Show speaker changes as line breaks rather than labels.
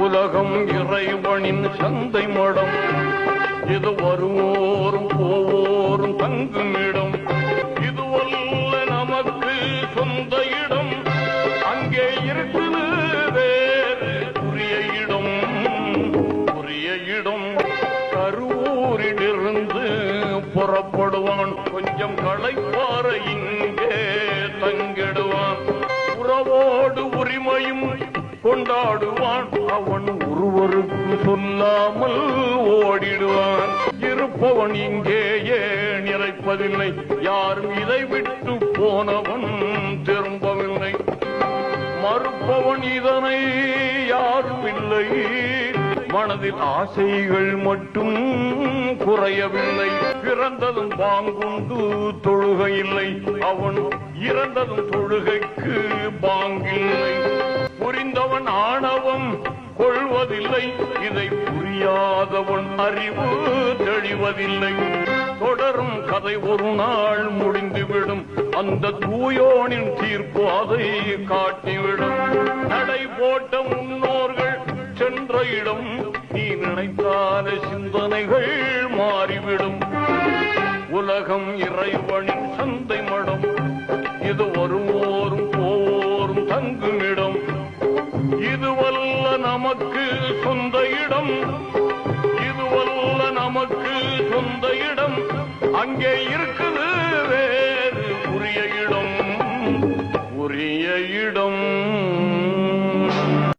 உலகம் இறைவனின் சந்தை மடம், இது வருவோரும் போவோரும் தங்குமிடம், இதுவல்ல நமக்கு சொந்த இடம், அங்கே இருக்குது வேறு உரிய இடம். உரிய இடம் கரூரிலிருந்து புறப்படுவான், கொஞ்சம் களைப்பார இங்கே தங்கிடுவான், உறவோடு உரிமையும் கொண்டாடுவான், அவன் ஒருவருக்கு சொல்லாமல் ஓடிடுவான். இருப்பவன் இங்கேயே நிறைப்பதில்லை, யாரும் இதை விட்டு போனவன் திரும்பவில்லை, மறுப்பவன் இதனை யாரும் இல்லை, மனதில் ஆசைகள் மட்டும் குறையவில்லை. பிறந்ததும் பாங்குண்டு தொழுகையில்லை, அவன் இறந்ததும் தொழுகைக்கு பாங்கில்லை. புரிந்தவன் ஆணவம் கொள்வதில்லை, இதை புரியாதவன் அறிவு தெளிவதில்லை. தொடரும் கதை ஒரு நாள் முடிந்துவிடும், அந்த தூயோனின் தீர்ப்பு அதை காட்டிவிடும். நடை போட்ட முன்னோர்கள் சென்ற இடம், நீ நினைத்தால சிந்தனைகள் மாறிவிடும். உலகம் இறைவனின் சந்தை மடம், இது வருவோரும் போவோரும் தங்குமிடம், இதுவல்ல நமக்கு சொந்த இடம், இதுவல்ல நமக்கு சொந்த இடம், அங்கே இருக்கு